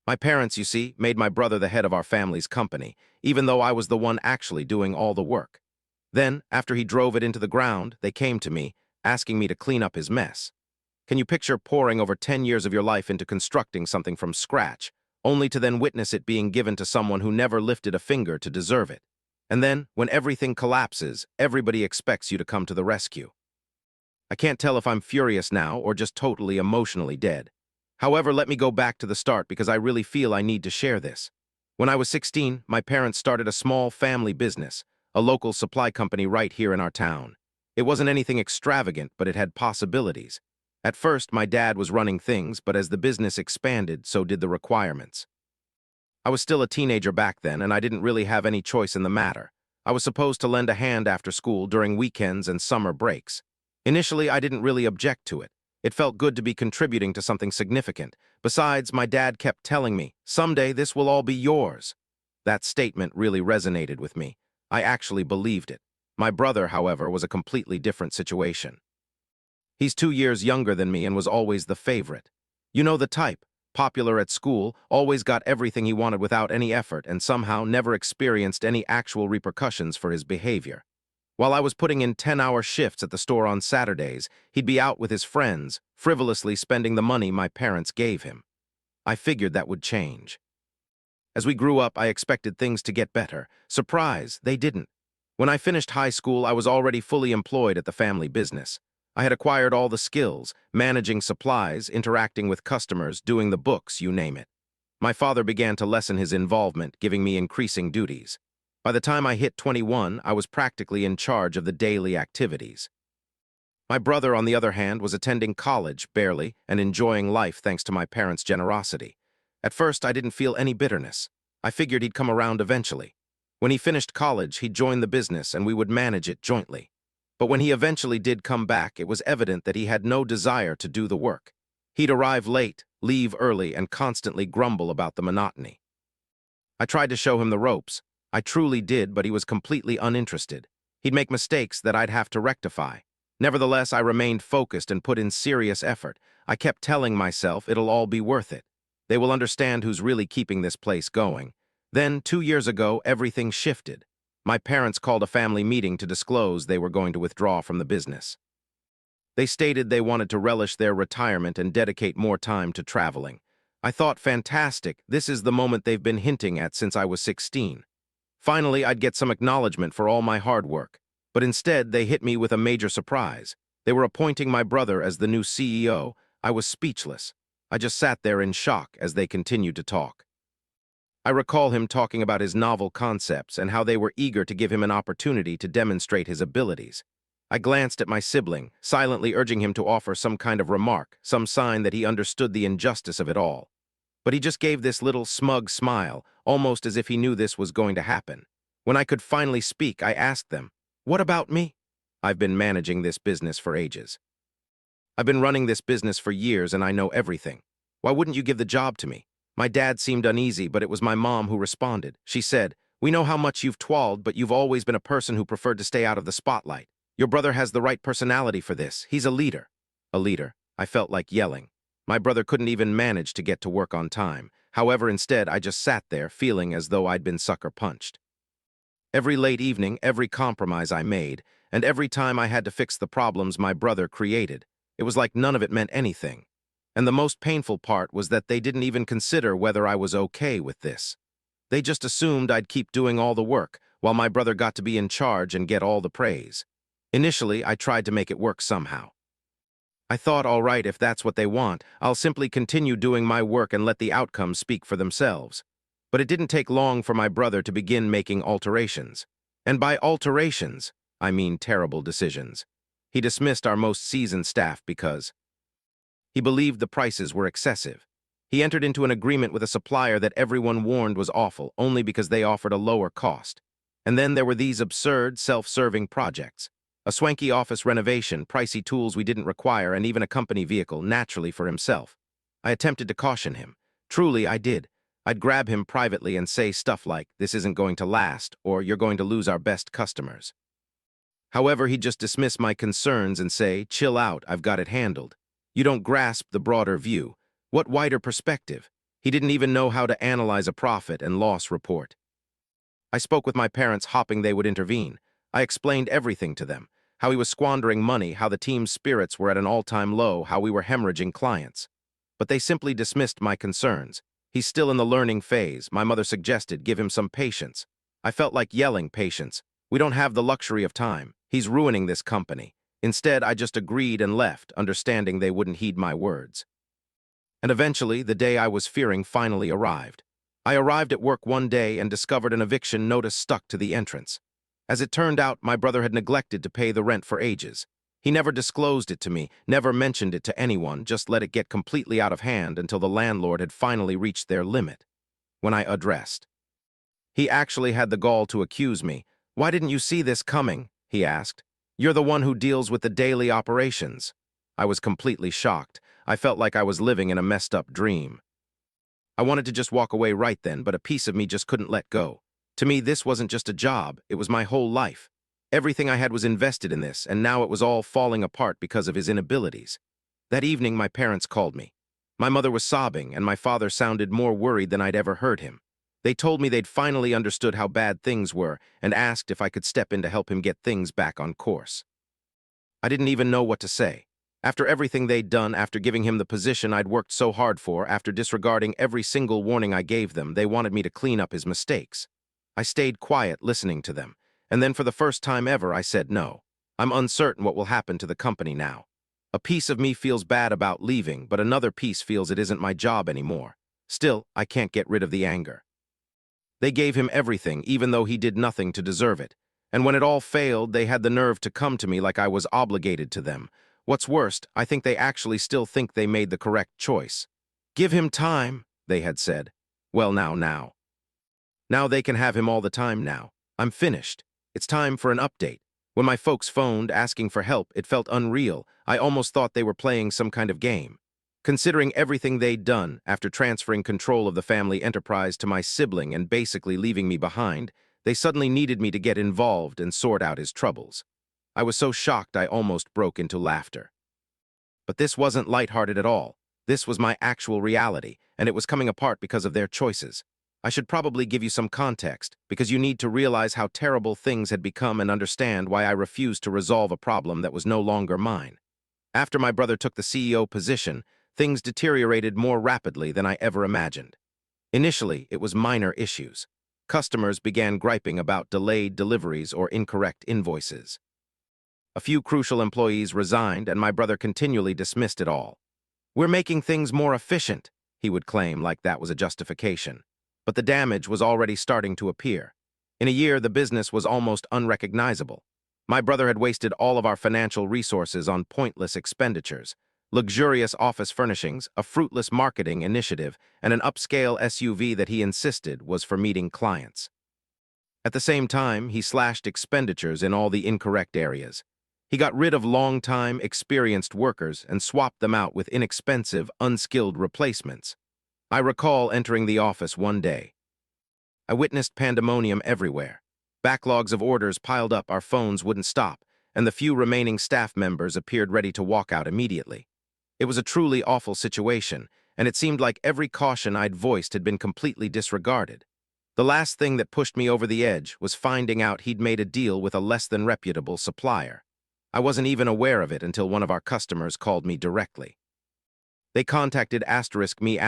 My parents, you see, made my brother the head of our family's company, even though I was the one actually doing all the work. Then, after he drove it into the ground, they came to me, asking me to clean up his mess. Can you picture pouring over 10 years of your life into constructing something from scratch, only to then witness it being given to someone who never lifted a finger to deserve it? And then, when everything collapses, everybody expects you to come to the rescue. I can't tell if I'm furious now or just totally emotionally dead. However, let me go back to the start because I really feel I need to share this. When I was 16, my parents started a small family business, a local supply company right here in our town. It wasn't anything extravagant, but it had possibilities. At first, my dad was running things, but as the business expanded, so did the requirements. I was still a teenager back then, and I didn't really have any choice in the matter. I was supposed to lend a hand after school during weekends and summer breaks. Initially, I didn't really object to it. It felt good to be contributing to something significant. Besides, my dad kept telling me, "Someday this will all be yours." That statement really resonated with me. I actually believed it. My brother, however, was a completely different situation. He's 2 years younger than me and was always the favorite. You know the type. Popular at school, always got everything he wanted without any effort, and somehow never experienced any actual repercussions for his behavior. While I was putting in 10-hour shifts at the store on Saturdays, he'd be out with his friends, frivolously spending the money my parents gave him. I figured that would change. As we grew up, I expected things to get better. Surprise, they didn't. When I finished high school, I was already fully employed at the family business. I had acquired all the skills, managing supplies, interacting with customers, doing the books, you name it. My father began to lessen his involvement, giving me increasing duties. By the time I hit 21, I was practically in charge of the daily activities. My brother, on the other hand, was attending college, barely, and enjoying life thanks to my parents' generosity. At first, I didn't feel any bitterness. I figured he'd come around eventually. When he finished college, he'd join the business and we would manage it jointly. But when he eventually did come back, it was evident that he had no desire to do the work. He'd arrive late, leave early, and constantly grumble about the monotony. I tried to show him the ropes. I truly did, but he was completely uninterested. He'd make mistakes that I'd have to rectify. Nevertheless, I remained focused and put in serious effort. I kept telling myself it'll all be worth it. They will understand who's really keeping this place going. Then, 2 years ago, everything shifted. My parents called a family meeting to disclose they were going to withdraw from the business. They stated they wanted to relish their retirement and dedicate more time to traveling. I thought, fantastic, this is the moment they've been hinting at since I was 16. Finally, I'd get some acknowledgement for all my hard work. But instead, they hit me with a major surprise. They were appointing my brother as the new CEO. I was speechless. I just sat there in shock as they continued to talk. I recall him talking about his novel concepts and how they were eager to give him an opportunity to demonstrate his abilities. I glanced at my sibling, silently urging him to offer some kind of remark, some sign that he understood the injustice of it all. But he just gave this little smug smile, almost as if he knew this was going to happen. When I could finally speak, I asked them, "What about me?" I've been managing this business for ages. I've been running this business for years and I know everything. Why wouldn't you give the job to me? My dad seemed uneasy, but it was my mom who responded. She said, "We know how much you've toiled, but you've always been a person who preferred to stay out of the spotlight. Your brother has the right personality for this. He's a leader." A leader. I felt like yelling. My brother couldn't even manage to get to work on time. However, instead, I just sat there, feeling as though I'd been sucker punched. Every late evening, every compromise I made, and every time I had to fix the problems my brother created, it was like none of it meant anything. And the most painful part was that they didn't even consider whether I was okay with this. They just assumed I'd keep doing all the work, while my brother got to be in charge and get all the praise. Initially, I tried to make it work somehow. I thought, all right, if that's what they want, I'll simply continue doing my work and let the outcomes speak for themselves. But it didn't take long for my brother to begin making alterations. And by alterations, I mean terrible decisions. He dismissed our most seasoned staff because he believed the prices were excessive. He entered into an agreement with a supplier that everyone warned was awful only because they offered a lower cost. And then there were these absurd, self-serving projects. A swanky office renovation, pricey tools we didn't require, and even a company vehicle, naturally for himself. I attempted to caution him. Truly, I did. I'd grab him privately and say stuff like, "This isn't going to last," or "You're going to lose our best customers." However, he'd just dismiss my concerns and say, "Chill out, I've got it handled. You don't grasp the broader view. What wider perspective?" He didn't even know how to analyze a profit and loss report. I spoke with my parents, hoping they would intervene. I explained everything to them, how he was squandering money, how the team's spirits were at an all-time low, how we were hemorrhaging clients. But they simply dismissed my concerns. He's still in the learning phase. My mother suggested give him some patience. I felt like yelling, patience. We don't have the luxury of time. He's ruining this company. Instead, I just agreed and left, understanding they wouldn't heed my words. And eventually, the day I was fearing finally arrived. I arrived at work one day and discovered an eviction notice stuck to the entrance. As it turned out, my brother had neglected to pay the rent for ages. He never disclosed it to me, never mentioned it to anyone, just let it get completely out of hand until the landlord had finally reached their limit. When I addressed, he actually had the gall to accuse me. "Why didn't you see this coming?" he asked. "You're the one who deals with the daily operations." I was completely shocked. I felt like I was living in a messed-up dream. I wanted to just walk away right then, but a piece of me just couldn't let go. To me, this wasn't just a job, it was my whole life. Everything I had was invested in this, and now it was all falling apart because of his inabilities. That evening, my parents called me. My mother was sobbing, and my father sounded more worried than I'd ever heard him. They told me they'd finally understood how bad things were and asked if I could step in to help him get things back on course. I didn't even know what to say. After everything they'd done, after giving him the position I'd worked so hard for, after disregarding every single warning I gave them, they wanted me to clean up his mistakes. I stayed quiet, listening to them, and then for the first time ever, I said no. I'm uncertain what will happen to the company now. A piece of me feels bad about leaving, but another piece feels it isn't my job anymore. Still, I can't get rid of the anger. They gave him everything, even though he did nothing to deserve it. And when it all failed, they had the nerve to come to me like I was obligated to them. What's worst, I think they actually still think they made the correct choice. "Give him time," they had said. Well, now. Now they can have him all the time now. I'm finished. It's time for an update. When my folks phoned asking for help, it felt unreal. I almost thought they were playing some kind of game. Considering everything they'd done, after transferring control of the family enterprise to my sibling and basically leaving me behind, they suddenly needed me to get involved and sort out his troubles. I was so shocked I almost broke into laughter. But this wasn't lighthearted at all. This was my actual reality, and it was coming apart because of their choices. I should probably give you some context, because you need to realize how terrible things had become and understand why I refused to resolve a problem that was no longer mine. After my brother took the CEO position, things deteriorated more rapidly than I ever imagined. Initially, it was minor issues. Customers began griping about delayed deliveries or incorrect invoices. A few crucial employees resigned, and my brother continually dismissed it all. "We're making things more efficient," he would claim, like that was a justification. But the damage was already starting to appear. In a year, the business was almost unrecognizable. My brother had wasted all of our financial resources on pointless expenditures, luxurious office furnishings, a fruitless marketing initiative, and an upscale SUV that he insisted was for meeting clients. At the same time, he slashed expenditures in all the incorrect areas. He got rid of long-time, experienced workers and swapped them out with inexpensive, unskilled replacements. I recall entering the office one day. I witnessed pandemonium everywhere. Backlogs of orders piled up, our phones wouldn't stop, and the few remaining staff members appeared ready to walk out immediately. It was a truly awful situation, and it seemed like every caution I'd voiced had been completely disregarded. The last thing that pushed me over the edge was finding out he'd made a deal with a less-than-reputable supplier. I wasn't even aware of it until one of our customers called me directly. They contacted *me*,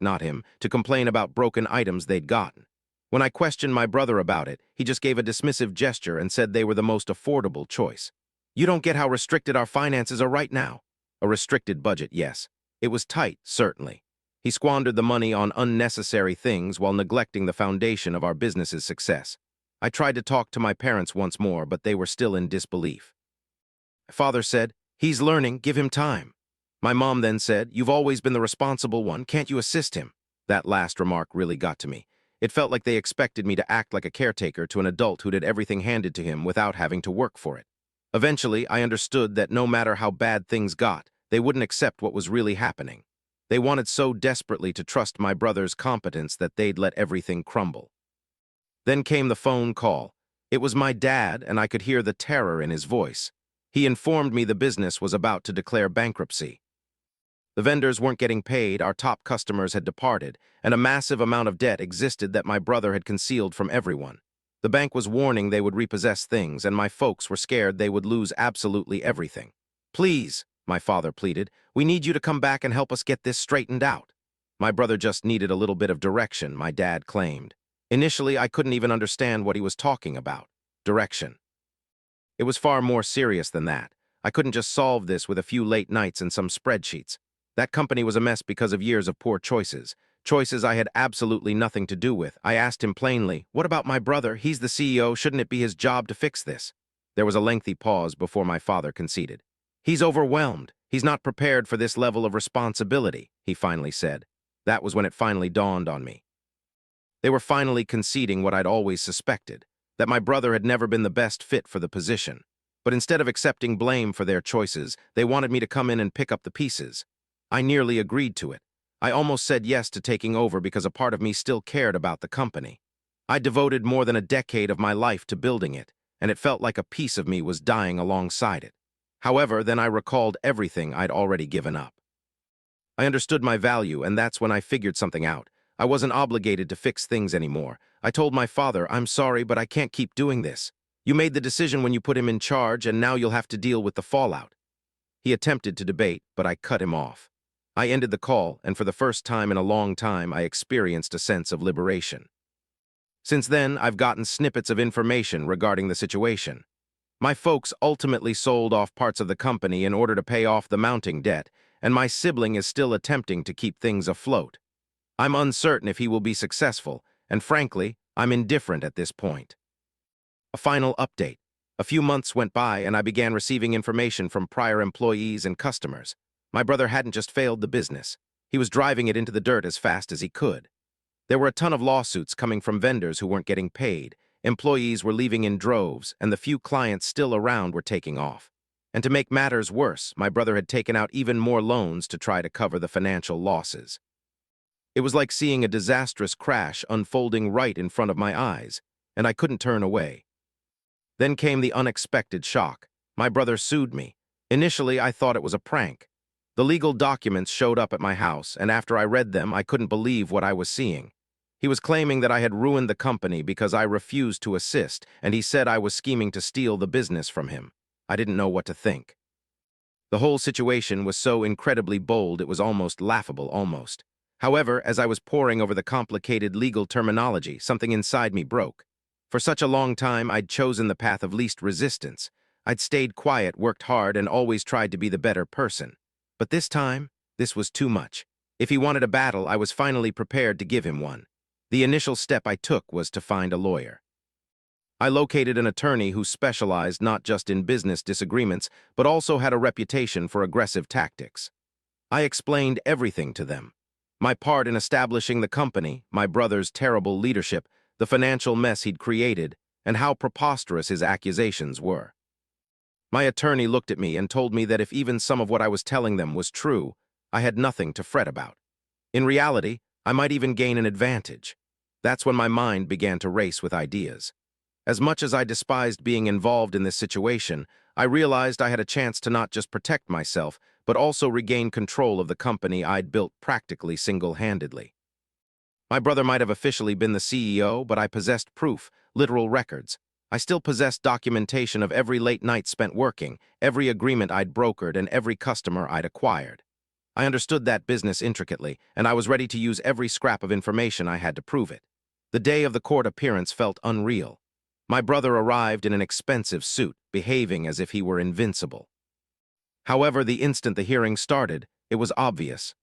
not him, to complain about broken items they'd gotten. When I questioned my brother about it, he just gave a dismissive gesture and said they were the most affordable choice. "You don't get how restricted our finances are right now." A restricted budget, yes. It was tight, certainly. He squandered the money on unnecessary things while neglecting the foundation of our business's success. I tried to talk to my parents once more, but they were still in disbelief. My father said, "He's learning, give him time." My mom then said, "You've always been the responsible one, can't you assist him?" That last remark really got to me. It felt like they expected me to act like a caretaker to an adult who'd had everything handed to him without having to work for it. Eventually, I understood that no matter how bad things got, they wouldn't accept what was really happening. They wanted so desperately to trust my brother's competence that they'd let everything crumble. Then came the phone call. It was my dad, and I could hear the terror in his voice. He informed me the business was about to declare bankruptcy. The vendors weren't getting paid, our top customers had departed, and a massive amount of debt existed that my brother had concealed from everyone. The bank was warning they would repossess things, and my folks were scared they would lose absolutely everything. "Please," my father pleaded, "we need you to come back and help us get this straightened out." My brother just needed a little bit of direction, my dad claimed. Initially, I couldn't even understand what he was talking about. Direction. It was far more serious than that. I couldn't just solve this with a few late nights and some spreadsheets. That company was a mess because of years of poor choices. Choices I had absolutely nothing to do with. I asked him plainly, "What about my brother? He's the CEO. Shouldn't it be his job to fix this?" There was a lengthy pause before my father conceded. "He's overwhelmed. He's not prepared for this level of responsibility," he finally said. That was when it finally dawned on me. They were finally conceding what I'd always suspected, that my brother had never been the best fit for the position. But instead of accepting blame for their choices, they wanted me to come in and pick up the pieces. I nearly agreed to it. I almost said yes to taking over because a part of me still cared about the company. I devoted more than a decade of my life to building it, and it felt like a piece of me was dying alongside it. However, then I recalled everything I'd already given up. I understood my value, and that's when I figured something out. I wasn't obligated to fix things anymore. I told my father, "I'm sorry, but I can't keep doing this. You made the decision when you put him in charge, and now you'll have to deal with the fallout." He attempted to debate, but I cut him off. I ended the call, and for the first time in a long time, I experienced a sense of liberation. Since then, I've gotten snippets of information regarding the situation. My folks ultimately sold off parts of the company in order to pay off the mounting debt, and my sibling is still attempting to keep things afloat. I'm uncertain if he will be successful, and frankly, I'm indifferent at this point. A final update. A few months went by and I began receiving information from prior employees and customers. My brother hadn't just failed the business. He was driving it into the dirt as fast as he could. There were a ton of lawsuits coming from vendors who weren't getting paid. Employees were leaving in droves, and the few clients still around were taking off. And to make matters worse, my brother had taken out even more loans to try to cover the financial losses. It was like seeing a disastrous crash unfolding right in front of my eyes, and I couldn't turn away. Then came the unexpected shock. My brother sued me. Initially, I thought it was a prank. The legal documents showed up at my house, and after I read them, I couldn't believe what I was seeing. He was claiming that I had ruined the company because I refused to assist, and he said I was scheming to steal the business from him. I didn't know what to think. The whole situation was so incredibly bold it was almost laughable, almost. However, as I was poring over the complicated legal terminology, something inside me broke. For such a long time, I'd chosen the path of least resistance. I'd stayed quiet, worked hard, and always tried to be the better person. But this time, this was too much. If he wanted a battle, I was finally prepared to give him one. The initial step I took was to find a lawyer. I located an attorney who specialized not just in business disagreements, but also had a reputation for aggressive tactics. I explained everything to them. My part in establishing the company, my brother's terrible leadership, the financial mess he'd created, and how preposterous his accusations were. My attorney looked at me and told me that if even some of what I was telling them was true, I had nothing to fret about. In reality, I might even gain an advantage. That's when my mind began to race with ideas. As much as I despised being involved in this situation, I realized I had a chance to not just protect myself, but also regain control of the company I'd built practically single-handedly. My brother might have officially been the CEO, but I possessed proof, literal records. I still possessed documentation of every late night spent working, every agreement I'd brokered, and every customer I'd acquired. I understood that business intricately, and I was ready to use every scrap of information I had to prove it. The day of the court appearance felt unreal. My brother arrived in an expensive suit, behaving as if he were invincible. However, the instant the hearing started, it was obvious.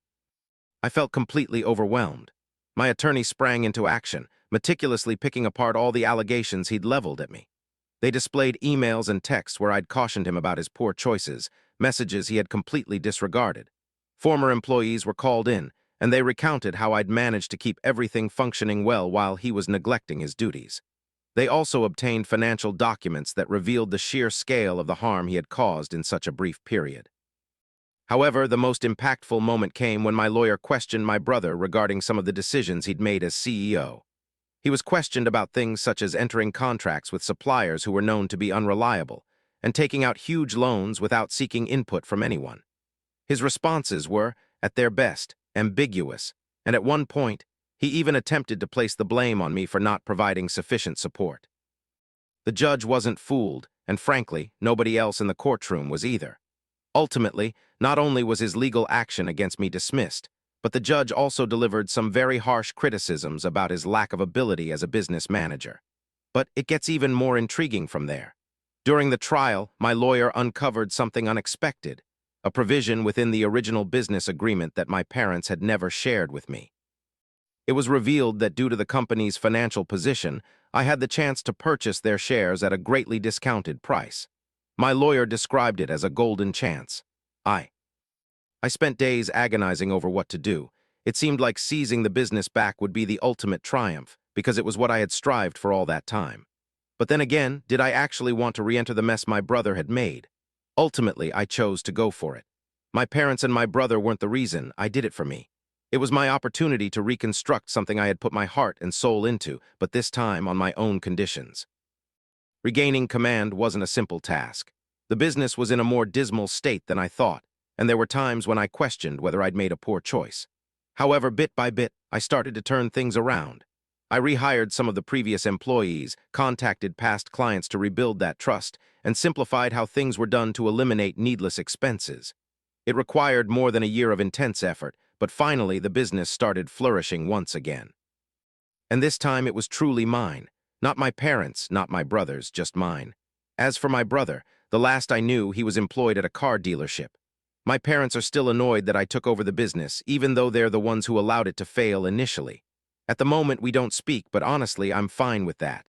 I felt completely overwhelmed. My attorney sprang into action, meticulously picking apart all the allegations he'd leveled at me. They displayed emails and texts where I'd cautioned him about his poor choices, messages he had completely disregarded. Former employees were called in, and they recounted how I'd managed to keep everything functioning well while he was neglecting his duties. They also obtained financial documents that revealed the sheer scale of the harm he had caused in such a brief period. However, the most impactful moment came when my lawyer questioned my brother regarding some of the decisions he'd made as CEO. He was questioned about things such as entering contracts with suppliers who were known to be unreliable and taking out huge loans without seeking input from anyone. His responses were, at their best, ambiguous, and at one point, he even attempted to place the blame on me for not providing sufficient support. The judge wasn't fooled, and frankly, nobody else in the courtroom was either. Ultimately, not only was his legal action against me dismissed, but the judge also delivered some very harsh criticisms about his lack of ability as a business manager. But it gets even more intriguing from there. During the trial, my lawyer uncovered something unexpected, a provision within the original business agreement that my parents had never shared with me. It was revealed that due to the company's financial position, I had the chance to purchase their shares at a greatly discounted price. My lawyer described it as a golden chance. I spent days agonizing over what to do. It seemed like seizing the business back would be the ultimate triumph, because it was what I had strived for all that time. But then again, did I actually want to re-enter the mess my brother had made? Ultimately, I chose to go for it. My parents and my brother weren't the reason, I did it for me. It was my opportunity to reconstruct something I had put my heart and soul into, but this time on my own conditions. Regaining command wasn't a simple task. The business was in a more dismal state than I thought, and there were times when I questioned whether I'd made a poor choice. However, bit by bit, I started to turn things around. I rehired some of the previous employees, contacted past clients to rebuild that trust, and simplified how things were done to eliminate needless expenses. It required more than a year of intense effort, but finally the business started flourishing once again. And this time it was truly mine. Not my parents', not my brother's, just mine. As for my brother, the last I knew, he was employed at a car dealership. My parents are still annoyed that I took over the business, even though they're the ones who allowed it to fail initially. At the moment, we don't speak, but honestly, I'm fine with that.